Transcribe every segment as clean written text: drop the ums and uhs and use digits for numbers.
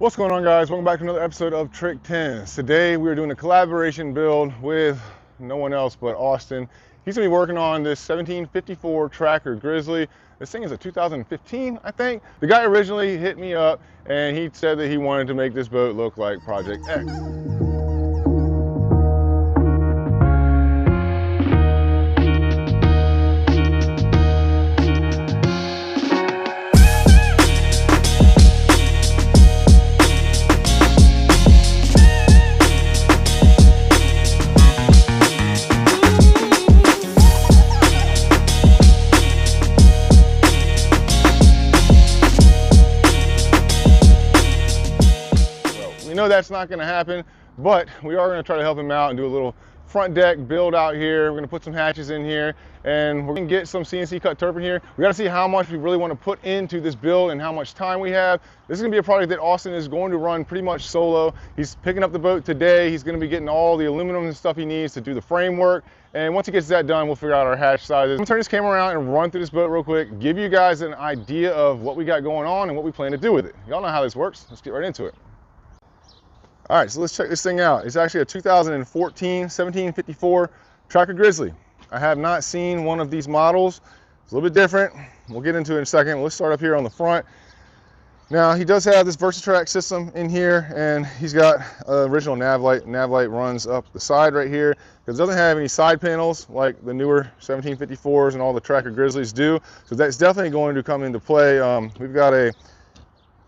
What's going on, guys? Welcome back to another episode of Trick 10s. Today we are doing a collaboration build with no one else but Austin. He's gonna be working on this 1754 Tracker Grizzly. This thing is a 2015, I think. The guy originally hit me up and he said that he wanted to make this boat look like Project X. Know that's not going to happen, but we are going to try to help him out and do a little front deck build out here. We're going to put some hatches in here and we're going to get some CNC cut turf in here. We got to see how much we really want to put into this build and how much time we have. This is going to be a project that Austin is going to run pretty much solo. He's picking up the boat today. He's going to be getting all the aluminum and stuff he needs to do the framework, and once he gets that done, we'll figure out our hatch sizes. I'm going to turn this camera around and run through this boat real quick, give you guys an idea of what we got going on and what we plan to do with it. Y'all know how this works. Let's get right into it. All right, so let's check this thing out. It's actually a 2014 1754 Tracker Grizzly. I have not seen one of these models. It's a little bit different. We'll get into it in a second. Let's start up here on the front. Now, he does have this Versatrack system in here, and he's got original nav light. Nav light runs up the side right here because it doesn't have any side panels like the newer 1754s and all the Tracker Grizzlies do. So that's definitely going to come into play. We've got a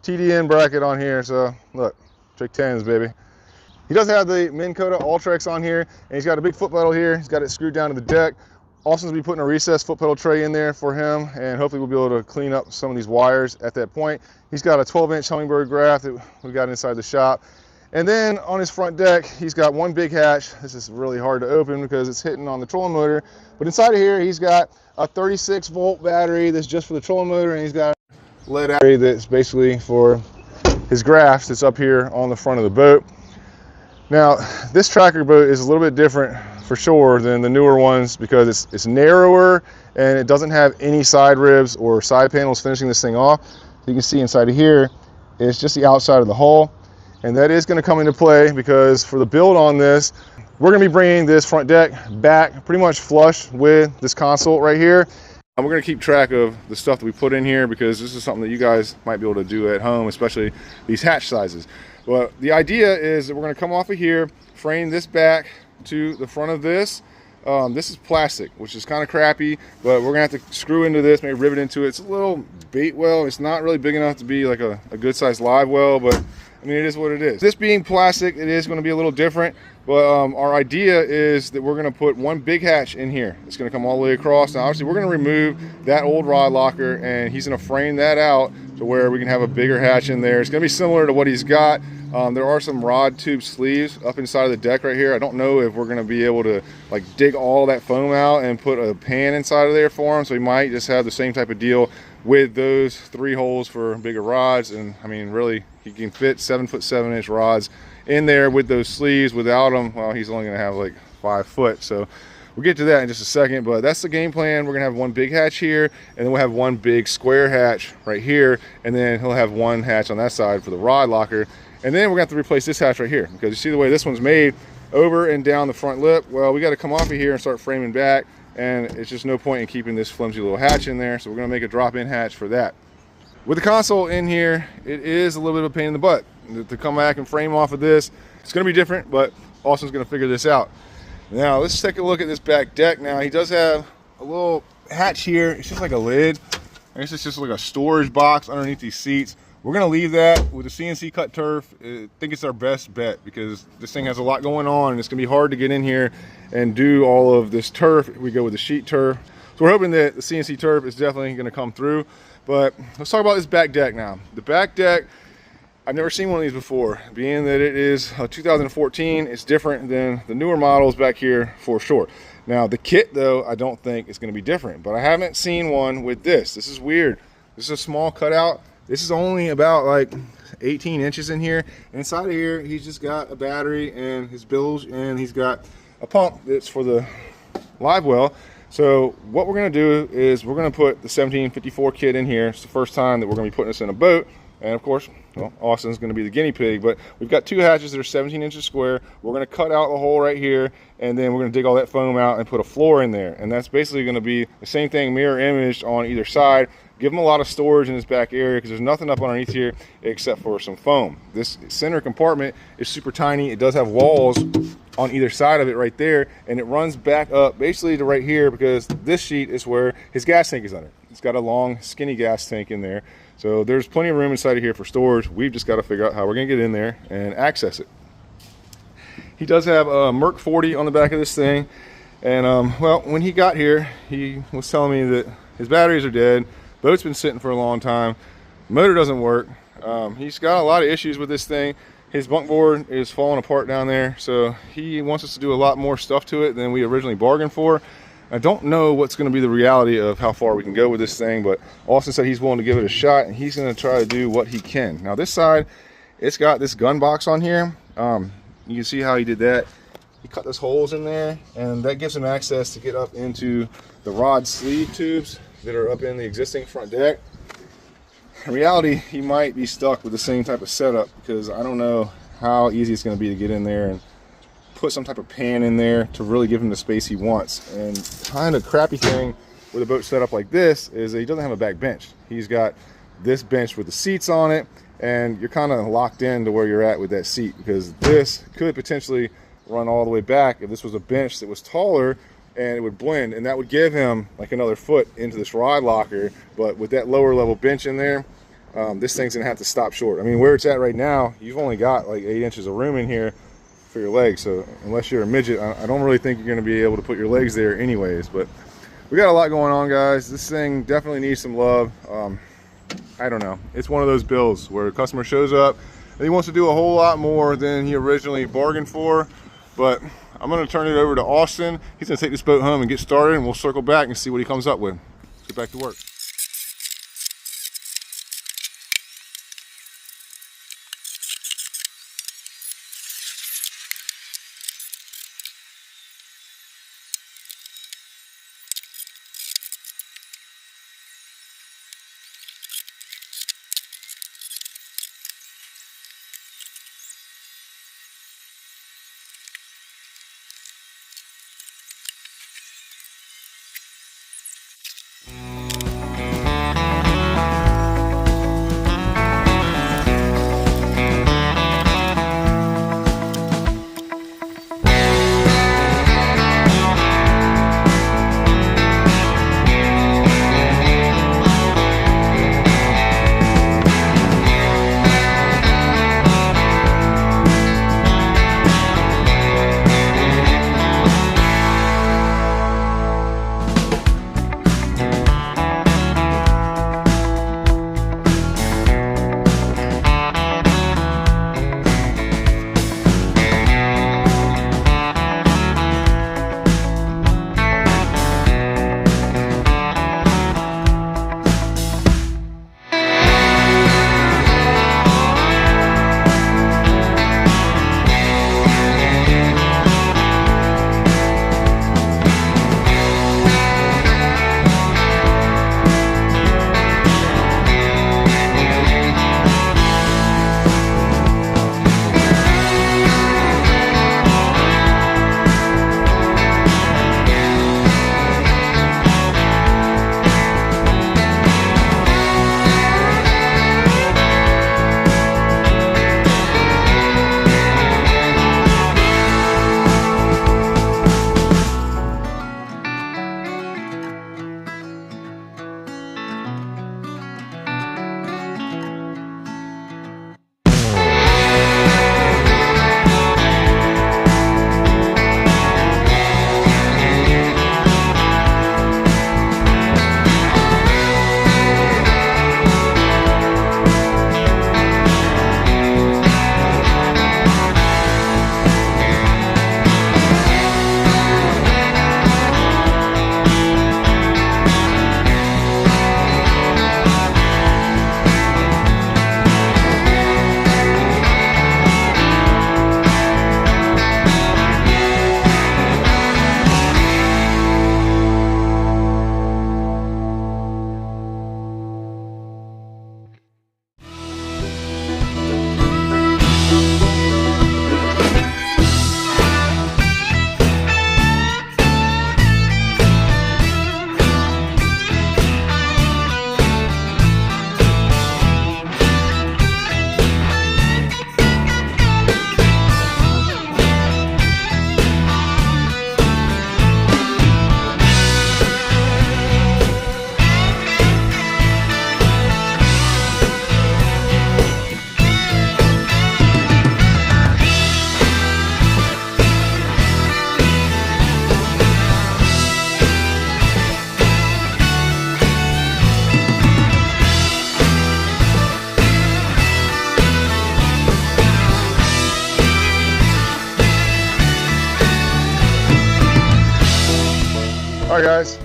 TDN bracket on here, so look. Trick 10s, baby. He does have the Minn Kota Ultrex on here, and he's got a big foot pedal here. He's got it screwed down to the deck. Austin's gonna be putting a recessed foot pedal tray in there for him, and hopefully we'll be able to clean up some of these wires at that point. He's got a 12-inch Hummingbird graph that we got inside the shop. And then on his front deck, he's got one big hatch. This is really hard to open because it's hitting on the trolling motor. But inside of here, he's got a 36-volt battery that's just for the trolling motor, and he's got a lead battery that's basically for his graphs that's up here on the front of the boat. Now, this tracker boat is a little bit different for sure than the newer ones because it's narrower and it doesn't have any side ribs or side panels finishing this thing off. You can see inside of here, it's just the outside of the hull. And that is going to come into play because for the build on this, we're going to be bringing this front deck back pretty much flush with this console right here. And we're going to keep track of the stuff that we put in here because this is something that you guys might be able to do at home, especially these hatch sizes. Well, the idea is that we're going to come off of here, frame this back to the front of this. This is plastic, which is kind of crappy, but we're going to have to screw into this, maybe rivet into it. It's a little bait well. It's not really big enough to be like a good sized live well, but I mean, it is what it is. This being plastic, it is going to be a little different. But our idea is that we're going to put one big hatch in here. It's going to come all the way across. Now, obviously, we're going to remove that old rod locker, and he's going to frame that out to where we can have a bigger hatch in there. It's going to be similar to what he's got. There are some rod tube sleeves up inside of the deck right here. I don't know if we're going to be able to like dig all that foam out and put a pan inside of there for him. So we might just have the same type of deal with those 3 holes for bigger rods. And I mean, really, he can fit 7'7" rods in there with those sleeves. Without them, well, he's only gonna have like 5 foot. So we'll get to that in just a second, but that's the game plan. We're gonna have one big hatch here, and then we'll have one big square hatch right here, and then he'll have one hatch on that side for the rod locker. And then we're gonna have to replace this hatch right here because you see the way this one's made over and down the front lip. Well, we got to come off of here and start framing back, and it's just no point in keeping this flimsy little hatch in there. So we're gonna make a drop-in hatch for that. With the console in here, it is a little bit of a pain in the butt to come back and frame off of this. It's going to be different, but Austin's going to figure this out. Now, let's take a look at this back deck. Now, he does have a little hatch here. It's just like a lid. I guess it's just like a storage box underneath these seats. We're going to leave that with the CNC cut turf. I think it's our best bet because this thing has a lot going on, and it's going to be hard to get in here and do all of this turf. We go with the sheet turf. So we're hoping that the CNC turf is definitely going to come through. But let's talk about this back deck now. The back deck, I've never seen one of these before. Being that it is 2014, it's different than the newer models back here for sure. Now the kit though, I don't think is going to be different, but I haven't seen one with this. This is weird. This is a small cutout. This is only about like 18 inches in here. And inside of here, he's just got a battery and his bilge, and he's got a pump that's for the live well. So what we're going to do is we're going to put the 1754 kit in here. It's the first time that we're going to be putting this in a boat. And of course, well, Austin's going to be the guinea pig, but we've got 2 hatches that are 17 inches square. We're going to cut out the hole right here, and then we're going to dig all that foam out and put a floor in there. And that's basically going to be the same thing, mirror imaged on either side. Give them a lot of storage in this back area because there's nothing up underneath here except for some foam. This center compartment is super tiny. It does have walls on either side of it right there, and it runs back up basically to right here because this sheet is where his gas tank is under. It's got a long, skinny gas tank in there. So there's plenty of room inside of here for storage. We've just got to figure out how we're going to get in there and access it. He does have a Merc 40 on the back of this thing. And, well, when he got here, he was telling me that his batteries are dead. Boat's been sitting for a long time. Motor doesn't work. He's got a lot of issues with this thing. His bunk board is falling apart down there. So he wants us to do a lot more stuff to it than we originally bargained for. I don't know what's going to be the reality of how far we can go with this thing, but Austin said he's willing to give it a shot, and he's going to try to do what he can. Now this side, it's got this gun box on here. You can see how he did that. He cut those holes in there, and that gives him access to get up into the rod sleeve tubes that are up in the existing front deck. In reality, he might be stuck with the same type of setup because I don't know how easy it's going to be to get in there and put some type of pan in there to really give him the space he wants. And kind of crappy thing with a boat set up like this is that he doesn't have a back bench. He's got this bench with the seats on it, and you're kind of locked into where you're at with that seat because this could potentially run all the way back if this was a bench that was taller, and it would blend, and that would give him like another foot into this rod locker. But with that lower level bench in there, this thing's gonna have to stop short. I mean, where it's at right now, you've only got like 8 inches of room in here for your legs, so unless you're a midget, I don't really think you're going to be able to put your legs there anyways. But we got a lot going on, guys. This thing definitely needs some love. I don't know, it's one of those bills where a customer shows up and he wants to do a whole lot more than he originally bargained for. But I'm going to turn it over to Austin. He's going to take this boat home and get started, and we'll circle back and see what he comes up with. Let's get back to work. All right, guys,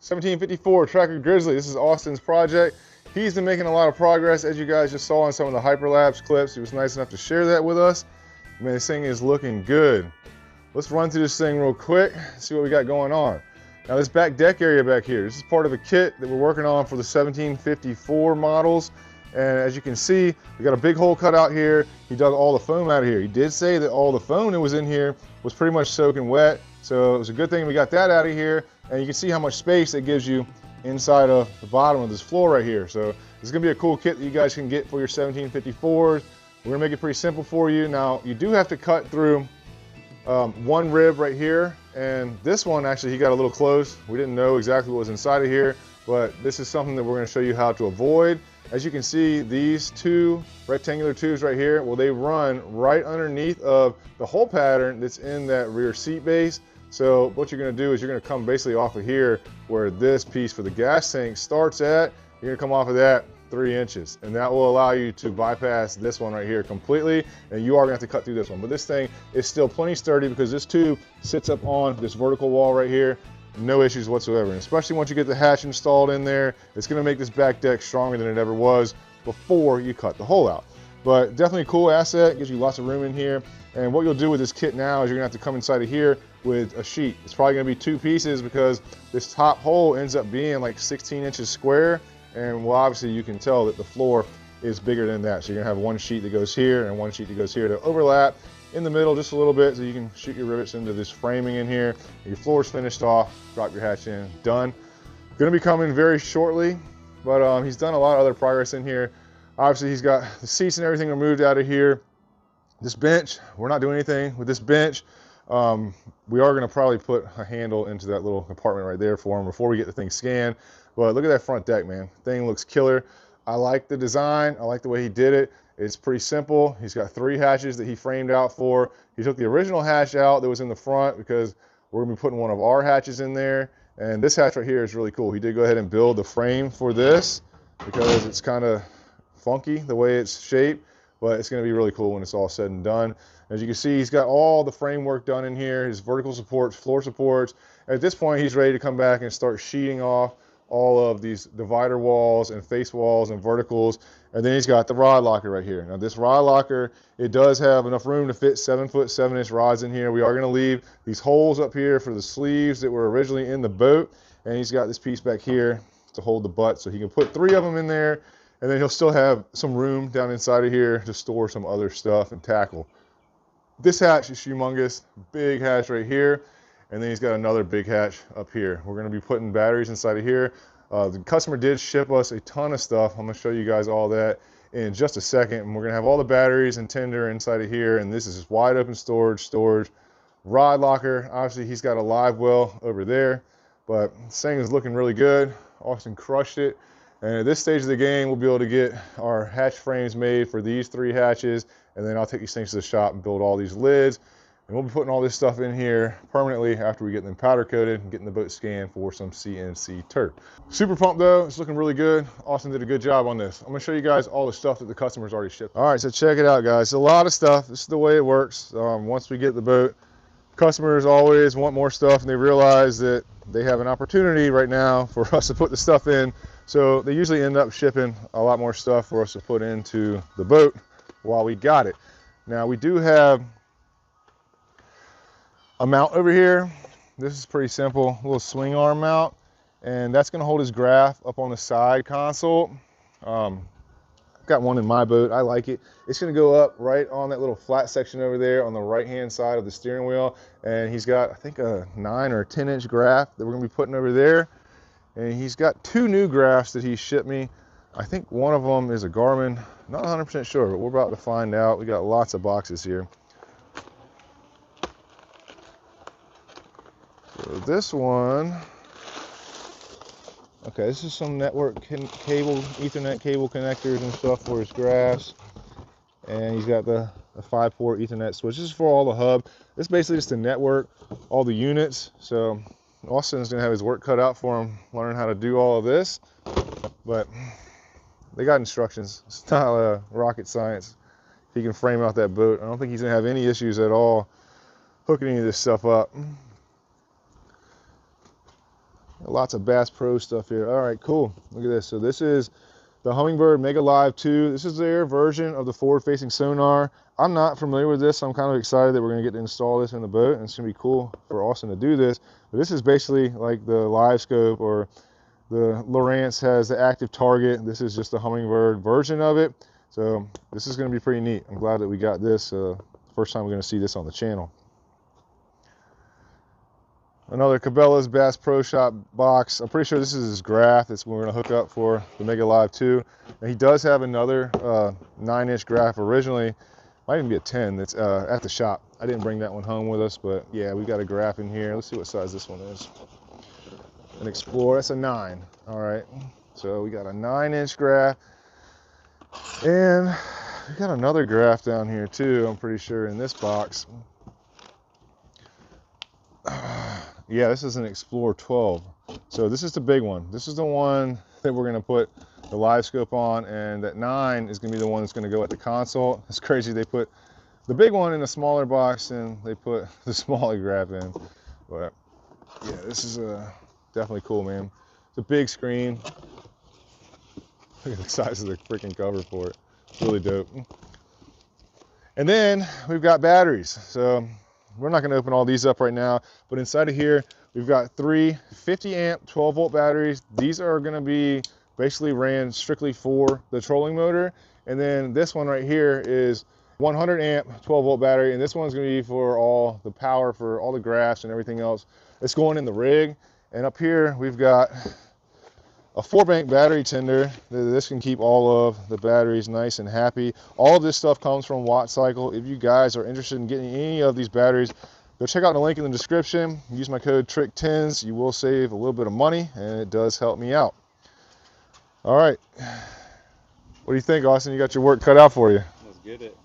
1754 Tracker Grizzly. This is Austin's project. He's been making a lot of progress, as you guys just saw in some of the hyperlapse clips. He was nice enough to share that with us. Man, this thing is looking good. Let's run through this thing real quick, see what we got going on. Now, this back deck area back here, this is part of a kit that we're working on for the 1754 models. And as you can see, we got a big hole cut out here. He dug all the foam out of here. He did say that all the foam that was in here was pretty much soaking wet. So it was a good thing we got that out of here. And you can see how much space it gives you inside of the bottom of this floor right here. So this is gonna be a cool kit that you guys can get for your 1754s. We're gonna make it pretty simple for you. Now, you do have to cut through one rib right here. And this one, actually, he got a little close. We didn't know exactly what was inside of here, but this is something that we're gonna show you how to avoid. As you can see, these two rectangular tubes right here, well, they run right underneath of the hole pattern that's in that rear seat base. So what you're gonna do is you're gonna come basically off of here where this piece for the gas tank starts at. You're gonna come off of that 3 inches, and that will allow you to bypass this one right here completely, and you are gonna have to cut through this one. But this thing is still plenty sturdy because this tube sits up on this vertical wall right here. No issues whatsoever, and especially once you get the hatch installed in there, it's gonna make this back deck stronger than it ever was before you cut the hole out. But definitely a cool asset, gives you lots of room in here. And what you'll do with this kit now is you're gonna have to come inside of here with a sheet. It's probably gonna be 2 pieces because this top hole ends up being like 16 inches square. And well, obviously you can tell that the floor is bigger than that. So you're gonna have one sheet that goes here and one sheet that goes here to overlap in the middle just a little bit so you can shoot your rivets into this framing in here. Your floor's finished off, drop your hatch in, done. Gonna be coming very shortly, but he's done a lot of other progress in here. Obviously he's got the seats and everything removed out of here. This bench, we're not doing anything with this bench. We are gonna probably put a handle into that little compartment right there for him before we get the thing scanned. But look at that front deck, man. Thing looks killer. I like the design. I like the way he did it. It's pretty simple. He's got 3 hatches that he framed out for. He took the original hatch out that was in the front because we're gonna be putting one of our hatches in there. And this hatch right here is really cool. He did go ahead and build the frame for this because it's kind of funky the way it's shaped, but it's gonna be really cool when it's all said and done. As you can see, he's got all the framework done in here, his vertical supports, floor supports. At this point, he's ready to come back and start sheeting off all of these divider walls and face walls and verticals. And then he's got the rod locker right here. Now this rod locker, it does have enough room to fit 7-foot 7-inch rods in here. We are gonna leave these holes up here for the sleeves that were originally in the boat. And he's got this piece back here to hold the butt. So he can put 3 of them in there, and then he'll still have some room down inside of here to store some other stuff and tackle. This hatch is humongous, big hatch right here. And then he's got another big hatch up here. We're gonna be putting batteries inside of here. The customer did ship us a ton of stuff. I'm gonna show you guys all that in just a second. And we're gonna have all the batteries and tender inside of here. And this is just wide open storage. Rod locker, obviously he's got a live well over there, but this thing is looking really good. Austin crushed it. And at this stage of the game, we'll be able to get our hatch frames made for these 3 hatches. And then I'll take these things to the shop and build all these lids. And we'll be putting all this stuff in here permanently after we get them powder coated and getting the boat scanned for some CNC turf. Super pumped though, it's looking really good. Austin did a good job on this. I'm gonna show you guys all the stuff that the customer's already shipped. All right, so check it out, guys. A lot of stuff. This is the way it works. Once we get the boat, customers always want more stuff, and they realize that they have an opportunity right now for us to put the stuff in. So they usually end up shipping a lot more stuff for us to put into the boat while we got it. Now we do have a mount over here. This is pretty simple, a little swing arm mount, and that's gonna hold his graph up on the side console. I've got one in my boat, I like it. It's gonna go up right on that little flat section over there on the right-hand side of the steering wheel, and he's got, I think, a 9 or 10-inch graph that we're gonna be putting over there. And he's got 2 new graphs that he shipped me. I think one of them is a Garmin, not 100% sure, but we're about to find out. We got lots of boxes here. So this one, okay, this is some network cable, Ethernet cable connectors and stuff for his graphs. And he's got the 5-port Ethernet switch. This is for all the hub. This is basically just to network all the units. So Austin's gonna have his work cut out for him, learning how to do all of this. But they got instructions. It's not rocket science. He can frame out that boat. I don't think he's gonna have any issues at all hooking any of this stuff up. Lots of Bass Pro stuff here. All right, cool. Look at this. So this is the Humminbird Mega Live 2. This is their version of the forward-facing sonar. I'm not familiar with this, so I'm kind of excited that we're going to get to install this in the boat, and it's going to be cool for Austin to do this. But this is basically like the Live Scope, or the Lowrance has the active target. This is just the Humminbird version of it. So this is going to be pretty neat. I'm glad that we got this. First time we're going to see this on the channel. Another Cabela's Bass Pro Shop box. I'm pretty sure this is his graph. That's what we're going to hook up for the Mega Live 2. And he does have another 9-inch graph originally. Might even be a 10 that's at the shop. I didn't bring that one home with us, but yeah, we got a graph in here. Let's see what size this one is. An Explorer, that's a 9. All right, so we got a 9-inch graph. And we got another graph down here too, I'm pretty sure, in this box. Yeah, this is an Explorer 12. So this is the big one. This is the one that we're gonna put the Live Scope on, and that 9 is gonna be the one that's gonna go at the console. It's crazy, they put the big one in a smaller box and they put the smaller graph in. But yeah, this is definitely cool, man. It's a big screen. Look at the size of the freaking cover for it. It's really dope. And then we've got batteries. So we're not going to open all these up right now, but inside of here we've got 3 50 amp 12 volt batteries. These are going to be basically ran strictly for the trolling motor, and then this one right here is 100 amp 12 volt battery, and this one's going to be for all the power for all the graphs and everything else. It's going in the rig. And up here we've got a 4-bank battery tender. This can keep all of the batteries nice and happy. All of this stuff comes from Watt Cycle. If you guys are interested in getting any of these batteries, go check out the link in the description. Use my code TRICK10s. You will save a little bit of money, and it does help me out. All right. What do you think, Austin? You got your work cut out for you. Let's get it.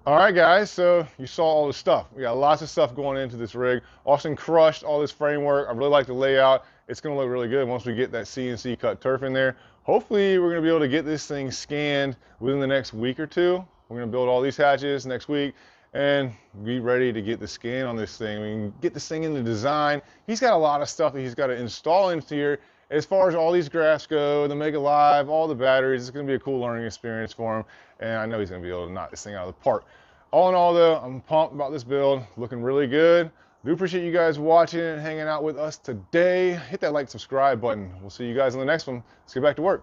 All right, guys, so you saw all the stuff. We got lots of stuff going into this rig. Austin crushed all this framework. I really like the layout. It's gonna look really good once we get that CNC cut turf in there. Hopefully we're gonna be able to get this thing scanned within the next week or two. We're gonna build all these hatches next week and be ready to get the scan on this thing. We can get this thing into design. He's got a lot of stuff that he's got to install into here. As far as all these graphs go, the Mega Live, all the batteries, it's going to be a cool learning experience for him, and I know he's going to be able to knock this thing out of the park. All in all, though, I'm pumped about this build. Looking really good. Do appreciate you guys watching and hanging out with us today. Hit that like, subscribe button. We'll see you guys in the next one. Let's get back to work.